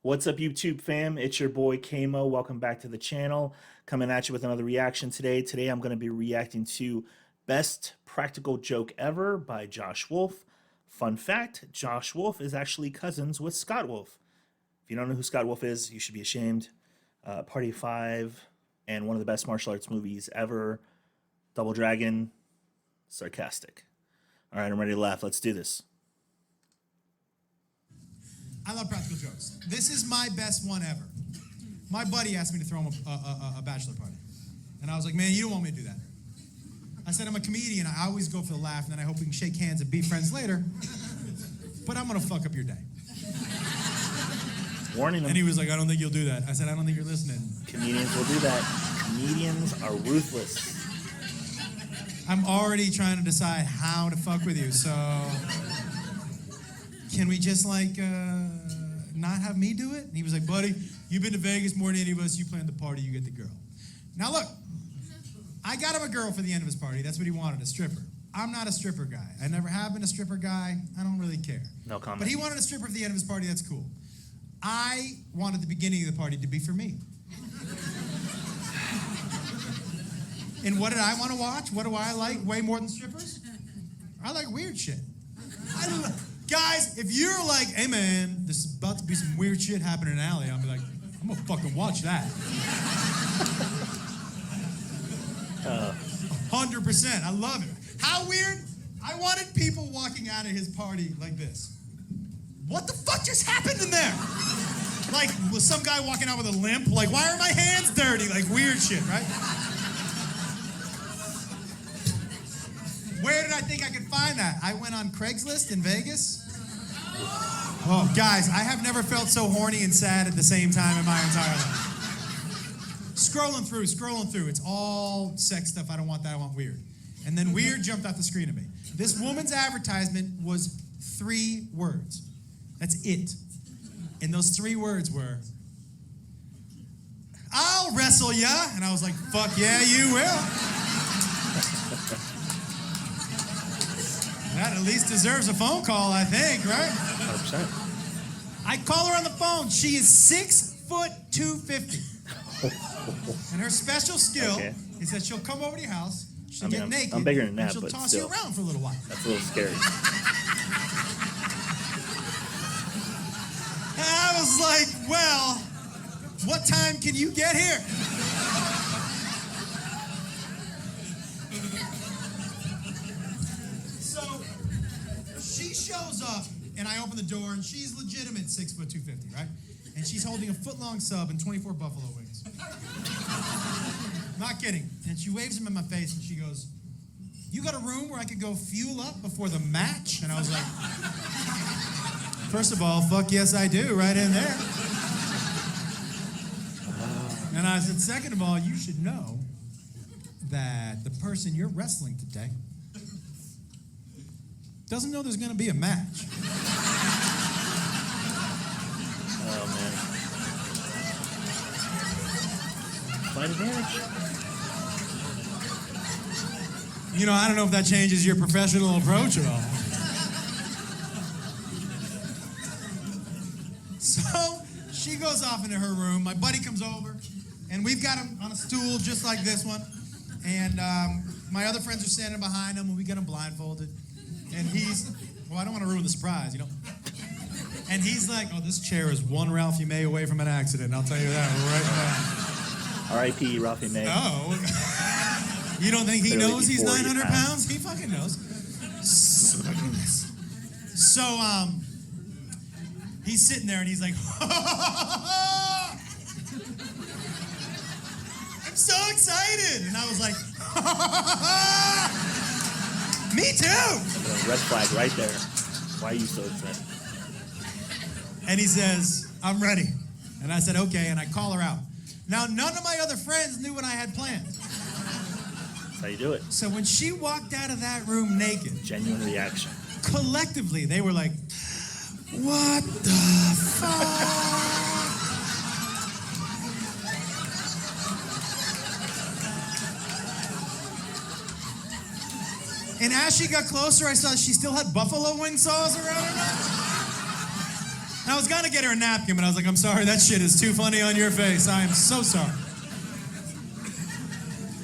What's up, YouTube fam? It's your boy Kamo. Welcome back to the channel. Coming at you with another reaction today. Today I'm going to be reacting to Best Practical Joke Ever by Josh Wolf. Fun fact, Josh Wolf is actually cousins with Scott Wolf. If you don't know who Scott Wolf is, you should be ashamed. Party of Five and one of the best martial arts movies ever. Double Dragon. Sarcastic. All right, I'm ready to laugh. Let's do this. I love practical jokes. This is my best one ever. My buddy asked me to throw him a bachelor party. And I was like, man, you don't want me to do that. I said, I'm a comedian. I always go for the laugh, and then I hope we can shake hands and be friends later. But I'm going to fuck up your day. Warning him. And he was like, I don't think you'll do that. I said, I don't think you're listening. Comedians will do that. Comedians are ruthless. I'm already trying to decide how to fuck with you, so... Can we just, like, not have me do it? And he was like, buddy, you've been to Vegas more than any of us. You planned the party, you get the girl. Now, look, I got him a girl for the end of his party. That's what he wanted, a stripper. I'm not a stripper guy. I never have been a stripper guy. I don't really care. No comment. But he wanted a stripper for the end of his party. That's cool. I wanted the beginning of the party to be for me. And what did I want to watch? What do I like way more than strippers? I like weird shit. Guys, if you're like, hey man, this is about to be some weird shit happening in an alley, I'll be like, I'm gonna fucking watch that. 100%, I love it. How weird? I wanted people walking out of his party like this. What the fuck just happened in there? Like, was some guy walking out with a limp? Like, why are my hands dirty? Like, weird shit, right? Where did I think I could find that? I went on Craigslist in Vegas. Oh, guys, I have never felt so horny and sad at the same time in my entire life. Scrolling through. It's all sex stuff. I don't want that. I want weird. And then weird jumped off the screen at me. This woman's advertisement was 3 words. That's it. And those 3 words were, I'll wrestle ya. And I was like, fuck yeah, you will. That at least deserves a phone call, I think, right? 100%. I call her on the phone. She is 6 foot 250. And her special skill is that she'll come over to your house, she'll get naked, I'm bigger than that, and she'll but toss still. you around for a little while. That's a little scary. And I was like, well, what time can you get here? So she shows up, and I open the door, and she's legitimate 6 foot 250, right? And she's holding a foot-long sub and 24 buffalo wings. Not kidding. And she waves them in my face, and she goes, you got a room where I could go fuel up before the match? And I was like, first of all, fuck yes I do, right in there. And I said, second of all, you should know that the person you're wrestling today doesn't know there's going to be a match. Oh, man. Fine advantage. You know, I don't know if that changes your professional approach at all. So she goes off into her room. My buddy comes over, and we've got him on a stool just like this one. And my other friends are standing behind him, and we got him blindfolded. And he's, well, I don't want to ruin the surprise, you know. And he's like, oh, this chair is one Ralphie May away from an accident. I'll tell you that right now. R.I.P. Ralphie May. Oh. You don't think he knows he's 900 pounds? He fucking knows. So, he's sitting there and he's like, I'm so excited. And I was like, me too. Red flag right there. Why are you so excited? And he says, I'm ready. And I said, okay, and I call her out. Now, none of my other friends knew what I had planned. That's how you do it. So when she walked out of that room naked, Genuine reaction. collectively, they were like, what the fuck? And as she got closer, I saw she still had buffalo wing sauce around her mouth. I was gonna get her a napkin, but I was like, I'm sorry, that shit is too funny on your face. I am so sorry.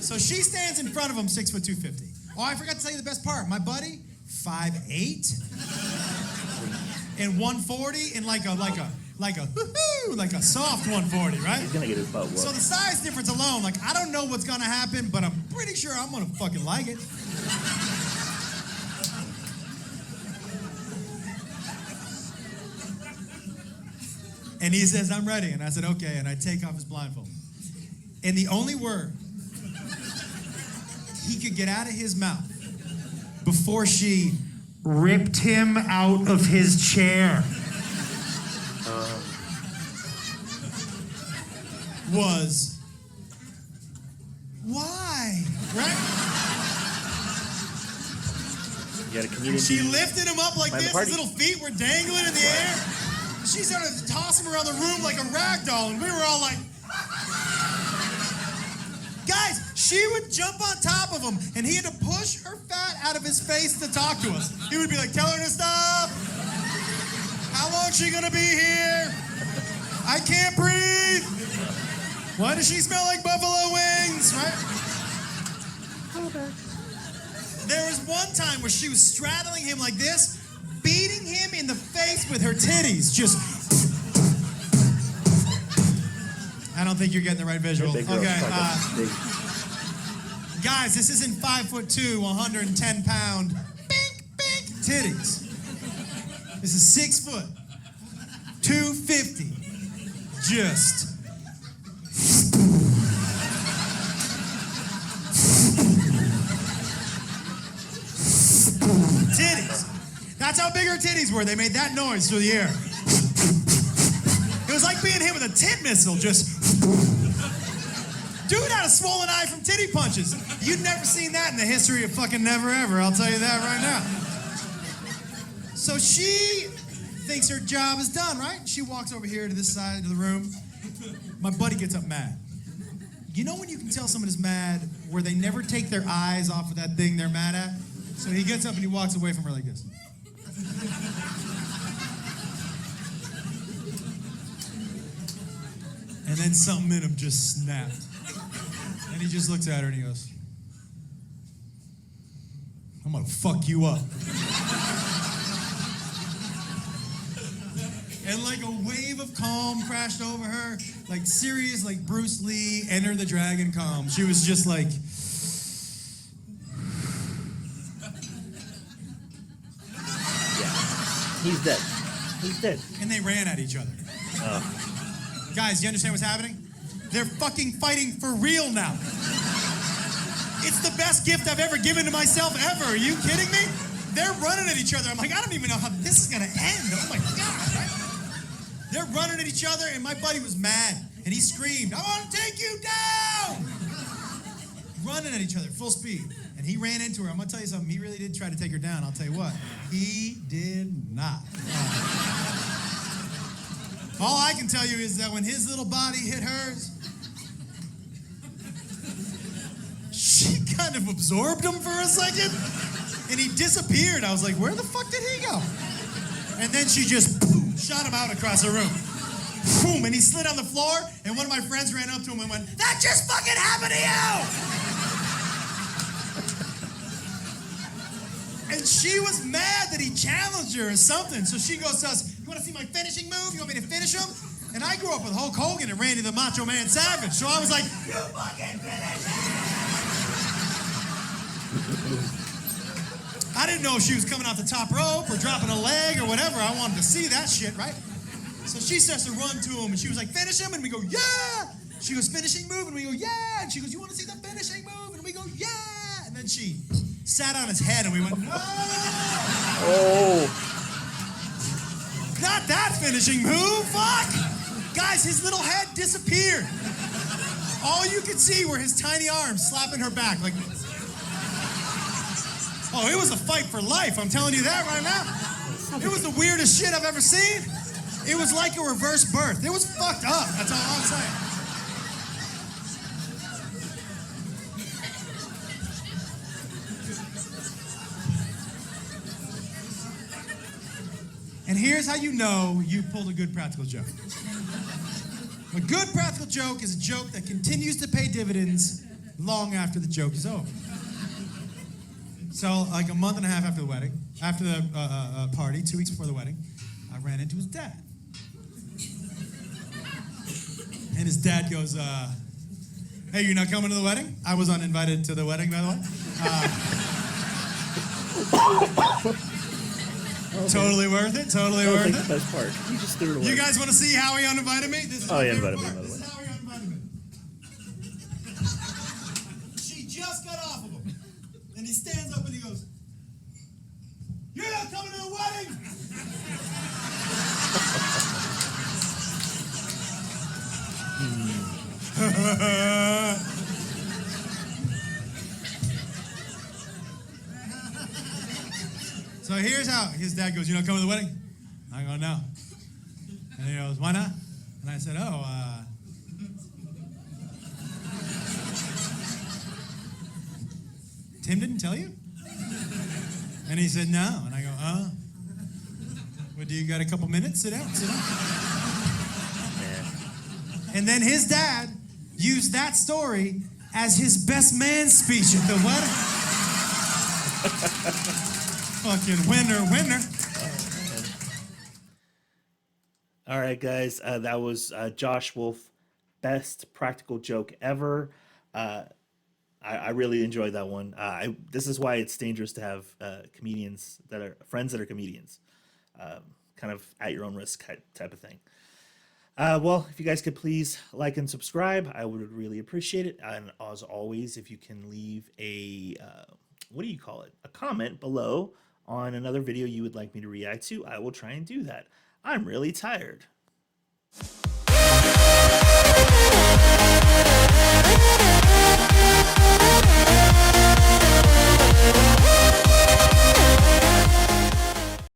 So she stands in front of him, 6 foot 250. Oh, I forgot to tell you the best part. My buddy, 5'8", and 140, and like a soft 140, right? He's gonna get his butt whooped. So the size difference alone, like I don't know what's gonna happen, but I'm pretty sure I'm gonna fucking like it. And he says, I'm ready. And I said, okay. And I take off his blindfold. And the only word he could get out of his mouth before she ripped him out of his chair was, why? Right? You got a comedian. She lifted him up like this. party. His little feet were dangling in the air. She started to toss him around the room like a rag doll, and we were all like, guys, she would jump on top of him, and he had to push her fat out of his face to talk to us. He would be like, tell her to stop. How long is she gonna be here? I can't breathe. Why does she smell like buffalo wings, right? There was one time where she was straddling him like this, beating him in the face with her titties. Just. I don't think you're getting the right visual. Big girl. Okay. Big. Guys, this isn't 5'2", 110-pound, bink, titties. This is 6 foot, 250. Just. Titties. That's how big her titties were. They made that noise through the air. It was like being hit with a tit missile, just... Dude had a swollen eye from titty punches. You'd never seen that in the history of fucking never ever, I'll tell you that right now. So she thinks her job is done, right? She walks over here to this side of the room. My buddy gets up mad. You know when you can tell someone is mad where they never take their eyes off of that thing they're mad at? So he gets up and he walks away from her like this. And then something in him just snapped. And he just looks at her and he goes, I'm gonna fuck you up. And like a wave of calm crashed over her, like serious, like Bruce Lee, Enter the Dragon calm. She was just like, He's dead. He's dead. and they ran at each other. Guys, you understand what's happening? They're fucking fighting for real now. It's the best gift I've ever given to myself ever. Are you kidding me? They're running at each other. I'm like, I don't even know how this is gonna end. Oh my God, right? They're running at each other, and my buddy was mad, and he screamed, I want to take you down! Running at each other, full speed. And he ran into her. I'm gonna tell you something, he really did try to take her down, I'll tell you what. He did not. All I can tell you is that when his little body hit hers, she kind of absorbed him for a second, and he disappeared. I was like, where the fuck did he go? And then she just boom, shot him out across the room. Boom, and he slid on the floor, and one of my friends ran up to him and went, that just fucking happened to you! And she was mad that he challenged her or something. So she goes to us, you want to see my finishing move? You want me to finish him? And I grew up with Hulk Hogan and Randy the Macho Man Savage. So I was like, you fucking finish him! I didn't know if she was coming off the top rope or dropping a leg or whatever. I wanted to see that shit, right? So she starts to run to him and she was like, finish him? And we go, yeah! She goes, finishing move? And we go, yeah! And she goes, you want to see the finishing move? And we go, yeah! And then she sat on his head and we went, no! Oh. Not that finishing move, fuck! Guys, his little head disappeared. All you could see were his tiny arms slapping her back like, oh, it was a fight for life, I'm telling you that right now. It was the weirdest shit I've ever seen. It was like a reverse birth. It was fucked up, that's all I'm saying. here's how you know you pulled a good practical joke. A good practical joke is a joke that continues to pay dividends long after the joke is over. So, like a month and a half after the wedding, after the party, 2 weeks before the wedding, I ran into his dad. And his dad goes, hey, you're not coming to the wedding? I was uninvited to the wedding, by the way. Totally worth it. Totally worth it. The best part. You just threw it away. You guys want to see how he uninvited me? This is my favorite part. By the way. This is how he uninvited me. She just got off of him, and he stands up and he goes, "You're not coming to the wedding." So here's how his dad goes, "You don't come to the wedding?" I go, "No." And he goes, "Why not?" And I said, Tim didn't tell you? And he said, "No." And I go, well, do you got a couple minutes? Sit down, sit down. And then his dad used that story as his best man speech at the wedding. Fucking winner. All right, guys. That was Josh Wolf, best practical joke ever. I really enjoyed that one. This is why it's dangerous to have comedians that are friends that are comedians, kind of at your own risk type of thing. Well, if you guys could please like and subscribe, I would really appreciate it. And as always, if you can leave a what do you call it? A comment below on another video you would like me to react to, I will try and do that. I'm really tired.